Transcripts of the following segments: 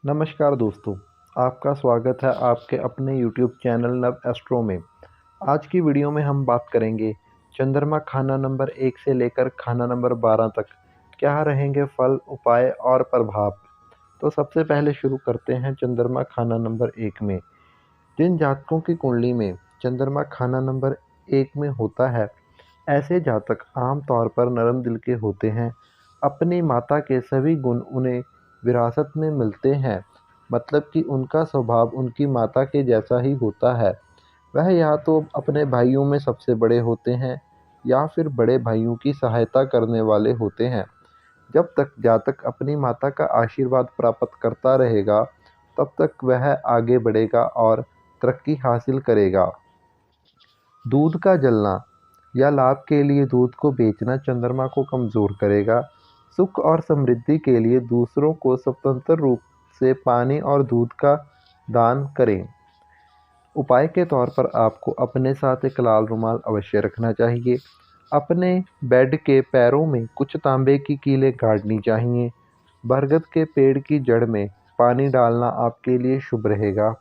नमस्कार दोस्तों, आपका स्वागत है आपके अपने यूट्यूब चैनल नव एस्ट्रो में। आज की वीडियो में हम बात करेंगे चंद्रमा खाना नंबर 1 से लेकर खाना नंबर 12 तक क्या रहेंगे फल, उपाय और प्रभाव। तो सबसे पहले शुरू करते हैं चंद्रमा खाना नंबर 1 में। जिन जातकों की कुंडली में चंद्रमा खाना नंबर 1 में होता है, ऐसे जातक आम तौर पर नरम दिल के होते हैं। अपनी माता के सभी गुण उन्हें विरासत में मिलते हैं, मतलब कि उनका स्वभाव उनकी माता के जैसा ही होता है। वह या तो अपने भाइयों में सबसे बड़े होते हैं या फिर बड़े भाइयों की सहायता करने वाले होते हैं। जब तक जातक अपनी माता का आशीर्वाद प्राप्त करता रहेगा, तब तक वह आगे बढ़ेगा और तरक्की हासिल करेगा। दूध का जलना या लाभ के लिए दूध को बेचना चंद्रमा को कमज़ोर करेगा। सुख और समृद्धि के लिए दूसरों को स्वतंत्र रूप से पानी और दूध का दान करें। उपाय के तौर पर आपको अपने साथ एक लाल रुमाल अवश्य रखना चाहिए। अपने बेड के पैरों में कुछ तांबे की कीलें गाड़नी चाहिए। बरगद के पेड़ की जड़ में पानी डालना आपके लिए शुभ रहेगा।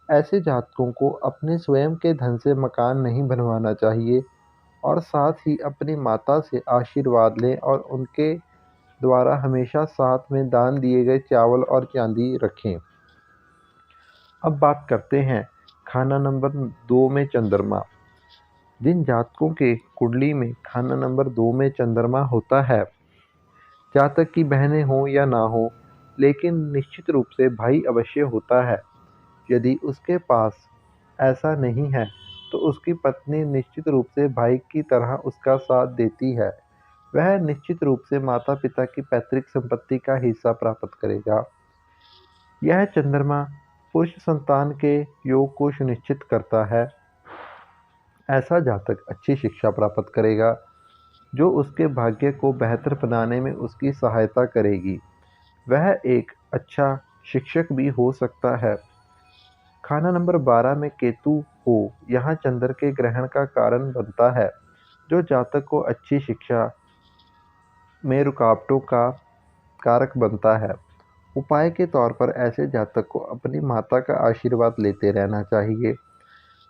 ऐसे जातकों को अपने स्वयं के धन से मकान नहीं बनवाना चाहिए और साथ ही अपनी माता से आशीर्वाद लें और उनके द्वारा हमेशा साथ में दान दिए गए चावल और चांदी रखें। अब बात करते हैं खाना नंबर 2 में चंद्रमा। जिन जातकों के कुंडली में खाना नंबर 2 में चंद्रमा होता है, जातक की बहनें हों या ना हो, लेकिन निश्चित रूप से भाई अवश्य होता है। यदि उसके पास ऐसा नहीं है, तो उसकी पत्नी निश्चित रूप से भाई की तरह उसका साथ देती है। वह निश्चित रूप से माता-पिता की पैतृक संपत्ति का हिस्सा प्राप्त करेगा। यह चंद्रमा पुरुष संतान के योग को सुनिश्चित करता है। ऐसा जातक अच्छी शिक्षा प्राप्त करेगा, जो उसके भाग्य को बेहतर बनाने में उसकी सहायता करेगी। वह एक अच्छा शिक्षक भी हो सकता है। खाना नंबर 12 में केतु हो, यहाँ चंद्र के ग्रहण का कारण बनता है, जो जातक को अच्छी शिक्षा में रुकावटों का कारक बनता है। उपाय के तौर पर ऐसे जातक को अपनी माता का आशीर्वाद लेते रहना चाहिए।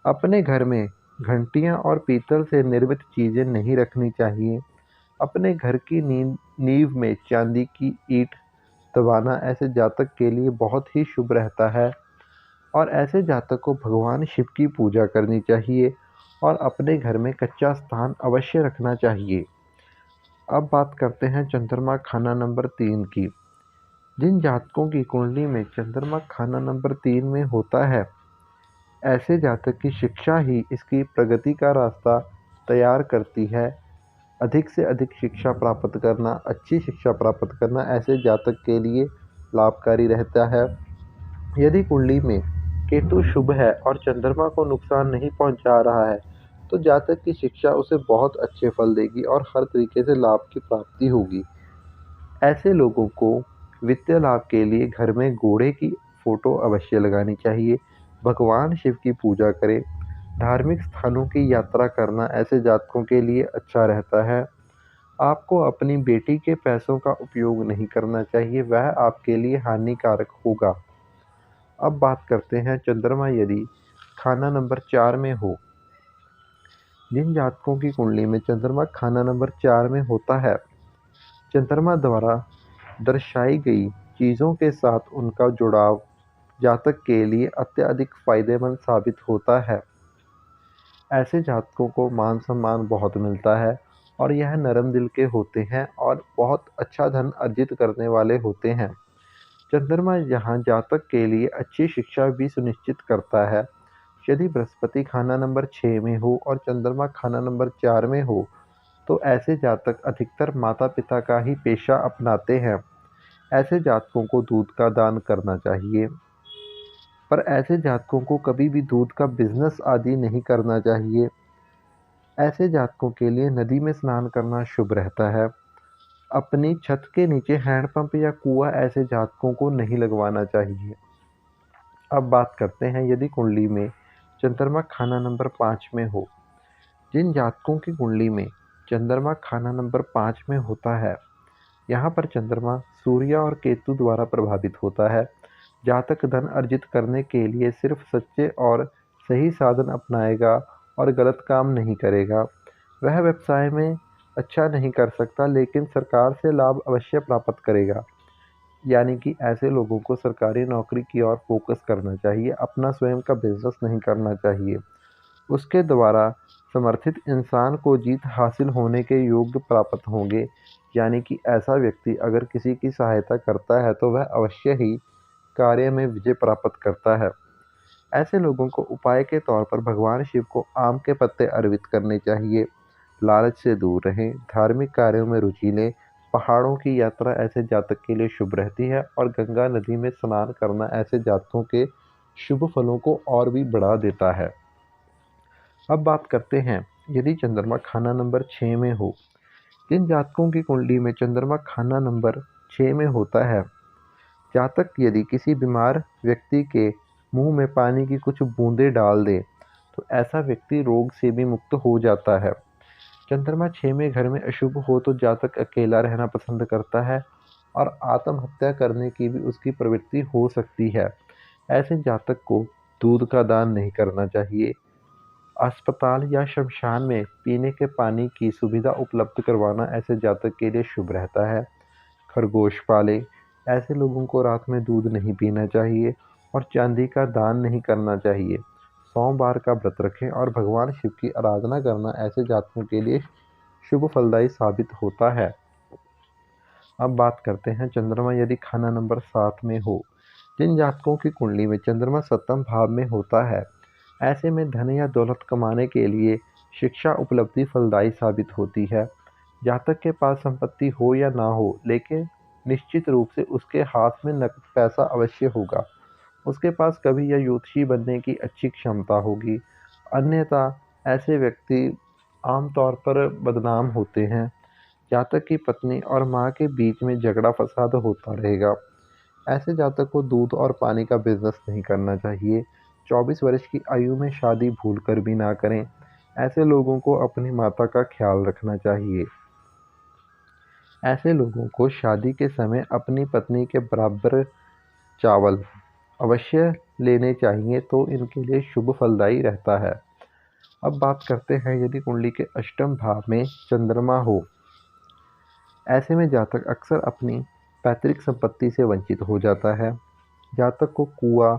अपने घर में घंटियां और पीतल से निर्मित चीज़ें नहीं रखनी चाहिए। अपने घर की नींव में चांदी की ईंट दबाना ऐसे जातक के लिए बहुत ही शुभ रहता है और ऐसे जातक को भगवान शिव की पूजा करनी चाहिए और अपने घर में कच्चा स्थान अवश्य रखना चाहिए। अब बात करते हैं चंद्रमा खाना नंबर 3 की। जिन जातकों की कुंडली में चंद्रमा खाना नंबर 3 में होता है, ऐसे जातक की शिक्षा ही इसकी प्रगति का रास्ता तैयार करती है। अधिक से अधिक शिक्षा प्राप्त करना, अच्छी शिक्षा प्राप्त करना ऐसे जातक के लिए लाभकारी रहता है। यदि कुंडली में केतु शुभ है और चंद्रमा को नुकसान नहीं पहुंचा रहा है, तो जातक की शिक्षा उसे बहुत अच्छे फल देगी और हर तरीके से लाभ की प्राप्ति होगी। ऐसे लोगों को वित्तीय लाभ के लिए घर में घोड़े की फोटो अवश्य लगानी चाहिए। भगवान शिव की पूजा करें। धार्मिक स्थानों की यात्रा करना ऐसे जातकों के लिए अच्छा रहता है। आपको अपनी बेटी के पैसों का उपयोग नहीं करना चाहिए, वह आपके लिए हानिकारक होगा। अब बात करते हैं चंद्रमा यदि खाना नंबर 4 में हो। जिन जातकों की कुंडली में चंद्रमा खाना नंबर 4 में होता है, चंद्रमा द्वारा दर्शाई गई चीज़ों के साथ उनका जुड़ाव जातक के लिए अत्यधिक फायदेमंद साबित होता है। ऐसे जातकों को मान सम्मान बहुत मिलता है और यह नरम दिल के होते हैं और बहुत अच्छा धन अर्जित करने वाले होते हैं। चंद्रमा यहाँ जातक के लिए अच्छी शिक्षा भी सुनिश्चित करता है। यदि बृहस्पति खाना नंबर 6 में हो और चंद्रमा खाना नंबर 4 में हो, तो ऐसे जातक अधिकतर माता पिता का ही पेशा अपनाते हैं। ऐसे जातकों को दूध का दान करना चाहिए, पर ऐसे जातकों को कभी भी दूध का बिजनेस आदि नहीं करना चाहिए। ऐसे जातकों के लिए नदी में स्नान करना शुभ रहता है। अपनी छत के नीचे हैंडपंप या कुआं ऐसे जातकों को नहीं लगवाना चाहिए। अब बात करते हैं यदि कुंडली में चंद्रमा खाना नंबर 5 में हो। जिन जातकों की कुंडली में चंद्रमा खाना नंबर 5 में होता है, यहाँ पर चंद्रमा सूर्य और केतु द्वारा प्रभावित होता है। जातक धन अर्जित करने के लिए सिर्फ सच्चे और सही साधन अपनाएगा और गलत काम नहीं करेगा। वह व्यवसाय में अच्छा नहीं कर सकता, लेकिन सरकार से लाभ अवश्य प्राप्त करेगा। यानी कि ऐसे लोगों को सरकारी नौकरी की ओर फोकस करना चाहिए, अपना स्वयं का बिजनेस नहीं करना चाहिए। उसके द्वारा समर्थित इंसान को जीत हासिल होने के योग्य प्राप्त होंगे। यानी कि ऐसा व्यक्ति अगर किसी की सहायता करता है तो वह अवश्य ही कार्य में विजय प्राप्त करता है। ऐसे लोगों को उपाय के तौर पर भगवान शिव को आम के पत्ते अर्पित करने चाहिए। लालच से दूर रहें, धार्मिक कार्यों में रुचि लें। पहाड़ों की यात्रा ऐसे जातक के लिए शुभ रहती है और गंगा नदी में स्नान करना ऐसे जातकों के शुभ फलों को और भी बढ़ा देता है। अब बात करते हैं, यदि चंद्रमा खाना नंबर 6 में हो। जिन जातकों की कुंडली में चंद्रमा खाना नंबर 6 में होता है, जातक यदि किसी बीमार व्यक्ति के मुंह में पानी की कुछ बूंदें डाल दे तो ऐसा व्यक्ति रोग से भी मुक्त हो जाता है। चंद्रमा 6 में घर में अशुभ हो तो जातक अकेला रहना पसंद करता है और आत्महत्या करने की भी उसकी प्रवृत्ति हो सकती है। ऐसे जातक को दूध का दान नहीं करना चाहिए। अस्पताल या शमशान में पीने के पानी की सुविधा उपलब्ध करवाना ऐसे जातक के लिए शुभ रहता है। खरगोश पालें, ऐसे लोगों को रात में दूध नहीं पीना चाहिए और चांदी का दान नहीं करना चाहिए। सोमवार का व्रत रखें और भगवान शिव की आराधना करना ऐसे जातकों के लिए शुभ फलदायी साबित होता है। अब बात करते हैं, चंद्रमा यदि खाना नंबर 7 में हो। जिन जातकों की कुंडली में चंद्रमा सप्तम भाव में होता है, ऐसे में धन या दौलत कमाने के लिए शिक्षा उपलब्धि फलदायी साबित होती है। जातक के पास संपत्ति हो या ना हो, लेकिन निश्चित रूप से उसके हाथ में नकद पैसा अवश्य होगा। उसके पास कवि या ज्योतिषी बनने की अच्छी क्षमता होगी। अन्यथा ऐसे व्यक्ति आमतौर पर बदनाम होते हैं। जातक की पत्नी और माँ के बीच में झगड़ा फसाद होता रहेगा। ऐसे जातक को दूध और पानी का बिजनेस नहीं करना चाहिए। 24 वर्ष की आयु में शादी भूल कर भी ना करें। ऐसे लोगों को अपनी माता का ख्याल रखना चाहिए। ऐसे लोगों को शादी के समय अपनी पत्नी के बराबर चावल अवश्य लेने चाहिए, तो इनके लिए शुभ फलदायी रहता है। अब बात करते हैं, यदि कुंडली के अष्टम भाव में चंद्रमा हो। ऐसे में जातक अक्सर अपनी पैतृक संपत्ति से वंचित हो जाता है। जातक को कुआं,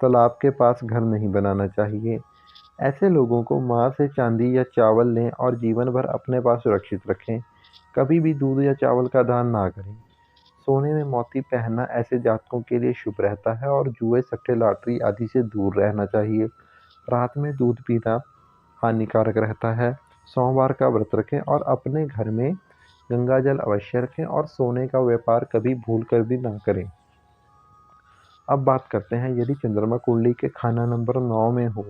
तालाब के पास घर नहीं बनाना चाहिए। ऐसे लोगों को माँ से चांदी या चावल लें और जीवन भर अपने पास सुरक्षित रखें। कभी भी दूध या चावल का दान ना करें। सोने में मोती पहनना ऐसे जातकों के लिए शुभ रहता है और जुए, सट्टे, लॉटरी आदि से दूर रहना चाहिए। रात में दूध पीना हानिकारक रहता है। सोमवार का व्रत रखें और अपने घर में गंगा जल अवश्य रखें और सोने का व्यापार कभी भूल कर भी ना करें। अब बात करते हैं, यदि चंद्रमा कुंडली के खाना नंबर 9 में हो।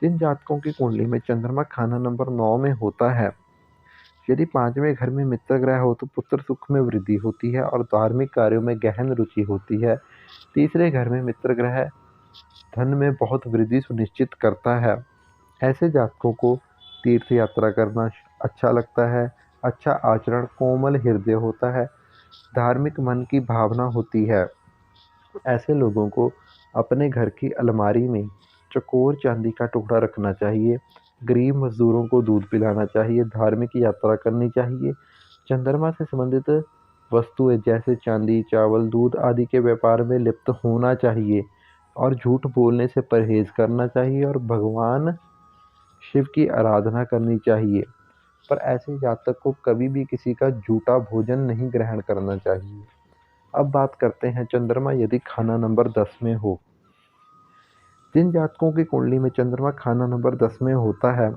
जिन जातकों की कुंडली में चंद्रमा खाना नंबर 9 में होता है, यदि 5वें घर में मित्र ग्रह हो तो पुत्र सुख में वृद्धि होती है और धार्मिक कार्यों में गहन रुचि होती है। तीसरे घर में मित्र ग्रह धन में बहुत वृद्धि सुनिश्चित करता है। ऐसे जातकों को तीर्थ यात्रा करना अच्छा लगता है। अच्छा आचरण, कोमल हृदय होता है। धार्मिक मन की भावना होती है। ऐसे लोगों को अपने घर की अलमारी में चौकोर चांदी का टुकड़ा रखना चाहिए। गरीब मजदूरों को दूध पिलाना चाहिए। धार्मिक यात्रा करनी चाहिए। चंद्रमा से संबंधित वस्तुएं जैसे चांदी, चावल, दूध आदि के व्यापार में लिप्त होना चाहिए और झूठ बोलने से परहेज करना चाहिए और भगवान शिव की आराधना करनी चाहिए। पर ऐसे जातक को कभी भी किसी का झूठा भोजन नहीं ग्रहण करना चाहिए। अब बात करते हैं, चंद्रमा यदि खाना नंबर 10 में हो। जिन जातकों की कुंडली में चंद्रमा खाना नंबर 10 में होता है,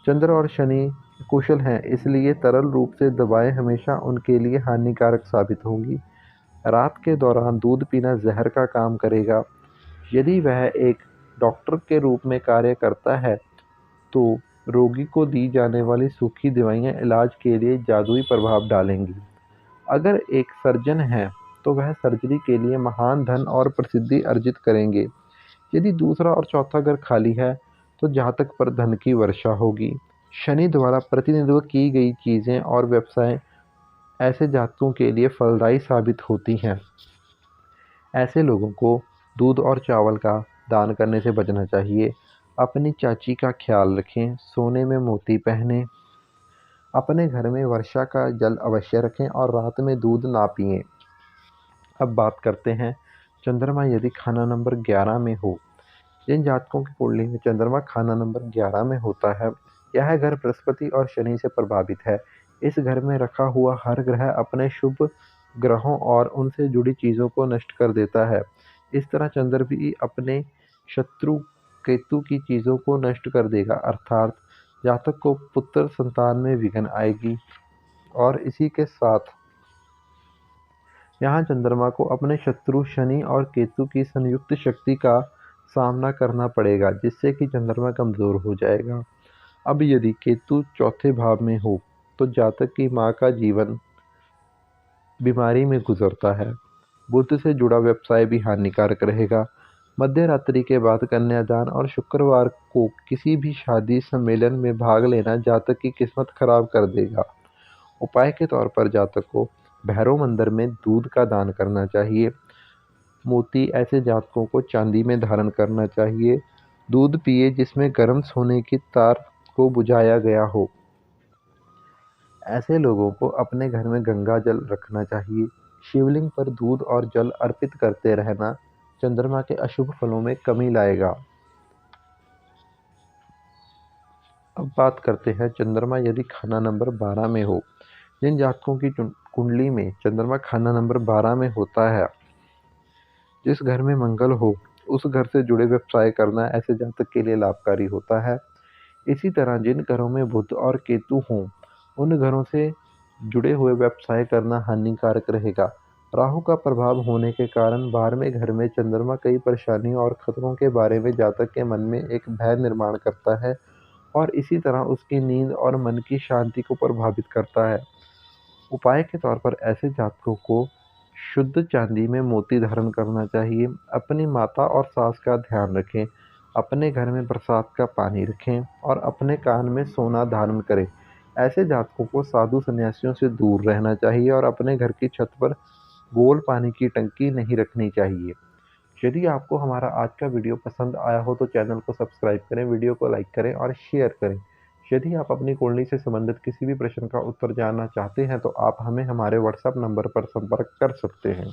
चंद्र और शनि कुशल हैं, इसलिए तरल रूप से दवाएं हमेशा उनके लिए हानिकारक साबित होंगी। रात के दौरान दूध पीना जहर का काम करेगा। यदि वह एक डॉक्टर के रूप में कार्य करता है तो रोगी को दी जाने वाली सूखी दवाइयाँ इलाज के लिए जादुई प्रभाव डालेंगी। अगर एक सर्जन है तो वह सर्जरी के लिए महान धन और प्रसिद्धि अर्जित करेंगे। यदि दूसरा और चौथा घर खाली है तो जातक पर धन की वर्षा होगी। शनि द्वारा प्रतिनिधित्व की गई चीज़ें और व्यवसाय ऐसे जातकों के लिए फलदायी साबित होती हैं। ऐसे लोगों को दूध और चावल का दान करने से बचना चाहिए। अपनी चाची का ख्याल रखें, सोने में मोती पहनें, अपने घर में वर्षा का जल अवश्य रखें और रात में दूध ना पिएं। अब बात करते हैं चंद्रमा यदि खाना नंबर 11 में हो। जिन जातकों की कुंडली में चंद्रमा खाना नंबर 11 में होता है, यह घर बृहस्पति और शनि से प्रभावित है। इस घर में रखा हुआ हर ग्रह अपने शुभ ग्रहों और उनसे जुड़ी चीजों को नष्ट कर देता है। इस तरह चंद्र भी अपने शत्रु केतु की चीजों को नष्ट कर देगा, अर्थात जातक को पुत्र संतान में विघ्न आएगी। और इसी के साथ यहाँ चंद्रमा को अपने शत्रु शनि और केतु की संयुक्त शक्ति का सामना करना पड़ेगा, जिससे कि चंद्रमा कमजोर हो जाएगा। अब यदि केतु चौथे भाव में हो तो जातक की माँ का जीवन बीमारी में गुजरता है। बुध से जुड़ा व्यवसाय भी हानिकारक रहेगा। मध्य रात्रि के बाद कन्यादान और शुक्रवार को किसी भी शादी सम्मेलन में भाग लेना जातक की किस्मत खराब कर देगा। उपाय के तौर पर जातक को भैरव मंदिर में दूध का दान करना चाहिए। मोती ऐसे जातकों को चांदी में धारण करना चाहिए। दूध पिए जिसमें गर्म सोने की तार को बुझाया गया हो। ऐसे लोगों को अपने घर में गंगा जल रखना चाहिए। शिवलिंग पर दूध और जल अर्पित करते रहना चंद्रमा के अशुभ फलों में कमी लाएगा। अब बात करते हैं चंद्रमा यदि खाना नंबर 12 में हो। जिन जातकों की कुंडली में चंद्रमा खाना नंबर 12 में होता है, जिस घर में मंगल हो उस घर से जुड़े व्यवसाय करना ऐसे जातक के लिए लाभकारी होता है। इसी तरह जिन घरों में बुध और केतु हों, उन घरों से जुड़े हुए व्यवसाय करना हानिकारक रहेगा। राहु का प्रभाव होने के कारण 12वें घर में चंद्रमा कई परेशानियों और खतरों के बारे में जातक के मन में एक भय निर्माण करता है और इसी तरह उसकी नींद और मन की शांति को प्रभावित करता है। उपाय के तौर पर ऐसे जातकों को शुद्ध चांदी में मोती धारण करना चाहिए। अपनी माता और सास का ध्यान रखें, अपने घर में बरसात का पानी रखें और अपने कान में सोना धारण करें। ऐसे जातकों को साधु संन्यासियों से दूर रहना चाहिए और अपने घर की छत पर गोल पानी की टंकी नहीं रखनी चाहिए। यदि आपको हमारा आज का वीडियो पसंद आया हो तो चैनल को सब्सक्राइब करें, वीडियो को लाइक करें और शेयर करें। यदि आप अपनी कुंडली से संबंधित किसी भी प्रश्न का उत्तर जानना चाहते हैं तो आप हमें हमारे व्हाट्सएप नंबर पर संपर्क कर सकते हैं।